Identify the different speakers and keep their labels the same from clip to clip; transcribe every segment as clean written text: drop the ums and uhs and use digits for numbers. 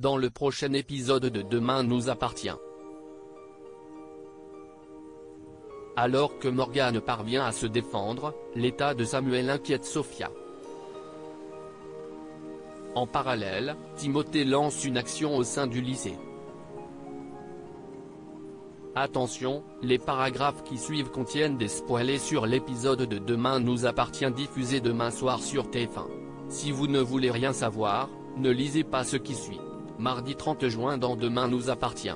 Speaker 1: dans le prochain épisode de Demain nous appartient. Alors que Morgan parvient à se défendre, l'état de Samuel inquiète Sophia. En parallèle, Timothée lance une action au sein du lycée. Attention, les paragraphes qui suivent contiennent des spoilers sur l'épisode de Demain nous appartient diffusé demain soir sur TF1. Si vous ne voulez rien savoir, ne lisez pas ce qui suit. Mardi 30 juin dans Demain nous appartient.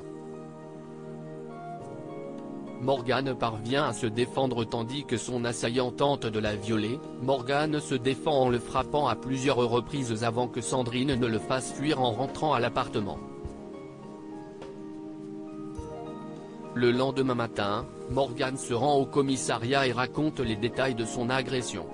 Speaker 1: Morgan parvient à se défendre tandis que son assaillant tente de la violer. Morgan se défend en le frappant à plusieurs reprises avant que Sandrine ne le fasse fuir en rentrant à l'appartement. Le lendemain matin, Morgan se rend au commissariat et raconte les détails de son agression.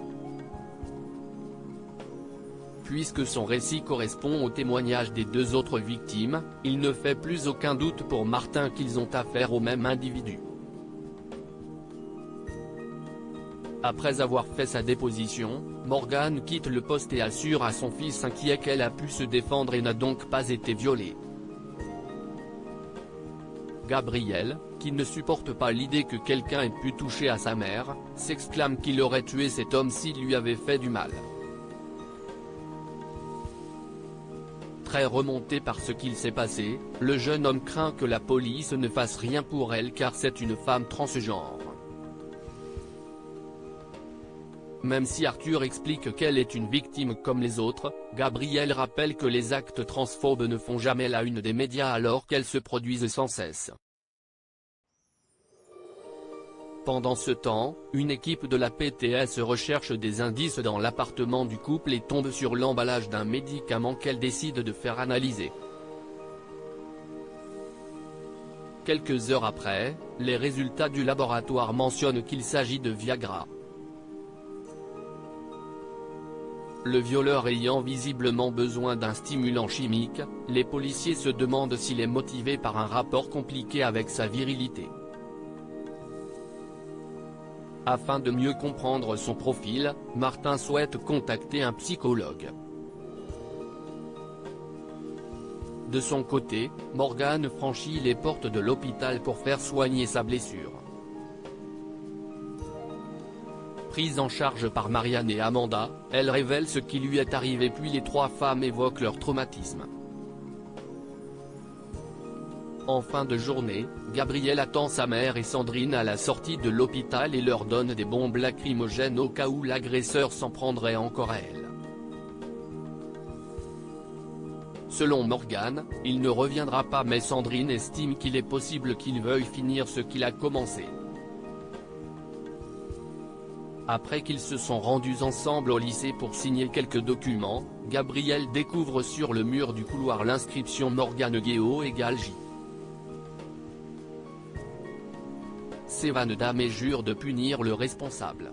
Speaker 1: Puisque son récit correspond au témoignage des deux autres victimes, il ne fait plus aucun doute pour Martin qu'ils ont affaire au même individu. Après avoir fait sa déposition, Morgan quitte le poste et assure à son fils inquiet qu'elle a pu se défendre et n'a donc pas été violée. Gabriel, qui ne supporte pas l'idée que quelqu'un ait pu toucher à sa mère, s'exclame qu'il aurait tué cet homme s'il lui avait fait du mal. Très remonté par ce qu'il s'est passé, le jeune homme craint que la police ne fasse rien pour elle car c'est une femme transgenre. Même si Arthur explique qu'elle est une victime comme les autres, Gabriel rappelle que les actes transphobes ne font jamais la une des médias alors qu'elles se produisent sans cesse. Pendant ce temps, une équipe de la PTS recherche des indices dans l'appartement du couple et tombe sur l'emballage d'un médicament qu'elle décide de faire analyser. Quelques heures après, les résultats du laboratoire mentionnent qu'il s'agit de Viagra. Le violeur ayant visiblement besoin d'un stimulant chimique, les policiers se demandent s'il est motivé par un rapport compliqué avec sa virilité. Afin de mieux comprendre son profil, Martin souhaite contacter un psychologue. De son côté, Morgan franchit les portes de l'hôpital pour faire soigner sa blessure. Prise en charge par Marianne et Amanda, elle révèle ce qui lui est arrivé puis les trois femmes évoquent leur traumatisme. En fin de journée, Gabriel attend sa mère et Sandrine à la sortie de l'hôpital et leur donne des bombes lacrymogènes au cas où l'agresseur s'en prendrait encore à elle. Selon Morgan, il ne reviendra pas mais Sandrine estime qu'il est possible qu'il veuille finir ce qu'il a commencé. Après qu'ils se sont rendus ensemble au lycée pour signer quelques documents, Gabriel découvre sur le mur du couloir l'inscription Morgan Guéot égale J. S'évane d'âme et jure de punir le responsable.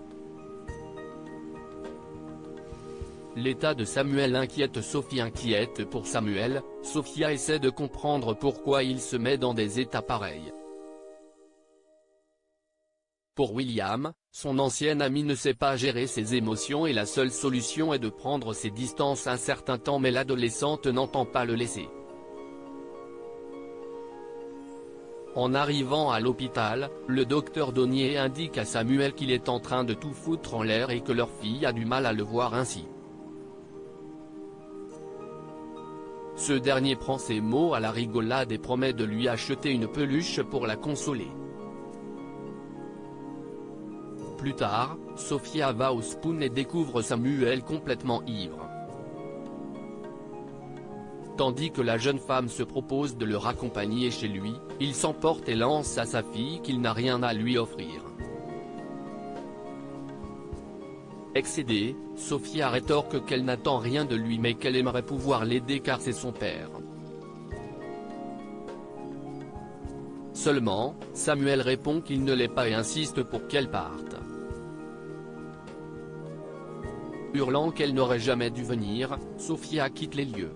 Speaker 1: L'état de Samuel inquiète Sophie. Inquiète pour Samuel, Sophia essaie de comprendre pourquoi il se met dans des états pareils. Pour William, son ancien ami ne sait pas gérer ses émotions et la seule solution est de prendre ses distances un certain temps mais l'adolescente n'entend pas le laisser. En arrivant à l'hôpital, le docteur Donnier indique à Samuel qu'il est en train de tout foutre en l'air et que leur fille a du mal à le voir ainsi. Ce dernier prend ces mots à la rigolade et promet de lui acheter une peluche pour la consoler. Plus tard, Sophia va au Spoon et découvre Samuel complètement ivre. Tandis que la jeune femme se propose de le raccompagner chez lui, il s'emporte et lance à sa fille qu'il n'a rien à lui offrir. Excédée, Sophia rétorque qu'elle n'attend rien de lui mais qu'elle aimerait pouvoir l'aider car c'est son père. Seulement, Samuel répond qu'il ne l'est pas et insiste pour qu'elle parte. Hurlant qu'elle n'aurait jamais dû venir, Sophia quitte les lieux.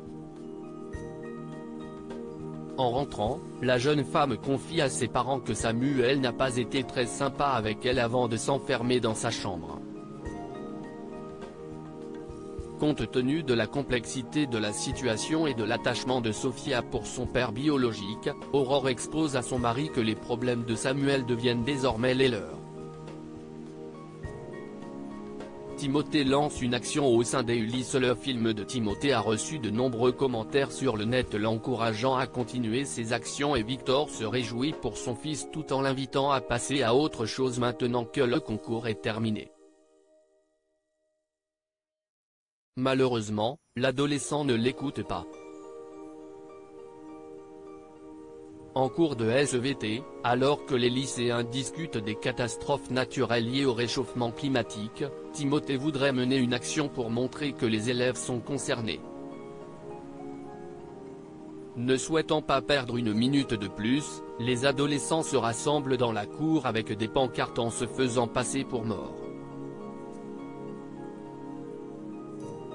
Speaker 1: En rentrant, la jeune femme confie à ses parents que Samuel n'a pas été très sympa avec elle avant de s'enfermer dans sa chambre. Compte tenu de la complexité de la situation et de l'attachement de Sophia pour son père biologique, Aurore expose à son mari que les problèmes de Samuel deviennent désormais les leurs. Timothée lance une action au sein des Ulysse. Le film de Timothée a reçu de nombreux commentaires sur le net l'encourageant à continuer ses actions et Victor se réjouit pour son fils tout en l'invitant à passer à autre chose maintenant que le concours est terminé. Malheureusement, l'adolescent ne l'écoute pas. En cours de SVT, alors que les lycéens discutent des catastrophes naturelles liées au réchauffement climatique, Timothée voudrait mener une action pour montrer que les élèves sont concernés. Ne souhaitant pas perdre une minute de plus, les adolescents se rassemblent dans la cour avec des pancartes en se faisant passer pour morts.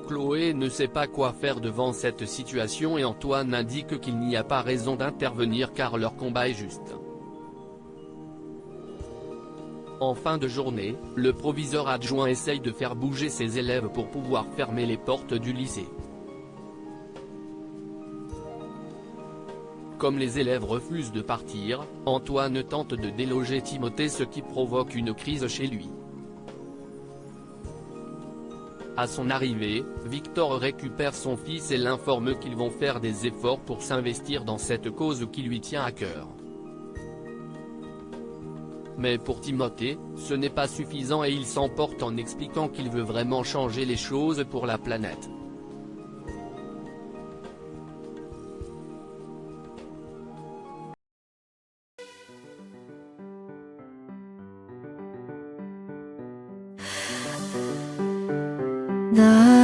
Speaker 1: Chloé ne sait pas quoi faire devant cette situation et Antoine indique qu'il n'y a pas raison d'intervenir car leur combat est juste. En fin de journée, le proviseur adjoint essaye de faire bouger ses élèves pour pouvoir fermer les portes du lycée. Comme les élèves refusent de partir, Antoine tente de déloger Timothée, ce qui provoque une crise chez lui. À son arrivée, Victor récupère son fils et l'informe qu'ils vont faire des efforts pour s'investir dans cette cause qui lui tient à cœur. Mais pour Timothée, ce n'est pas suffisant et il s'emporte en expliquant qu'il veut vraiment changer les choses pour la planète.
Speaker 2: 나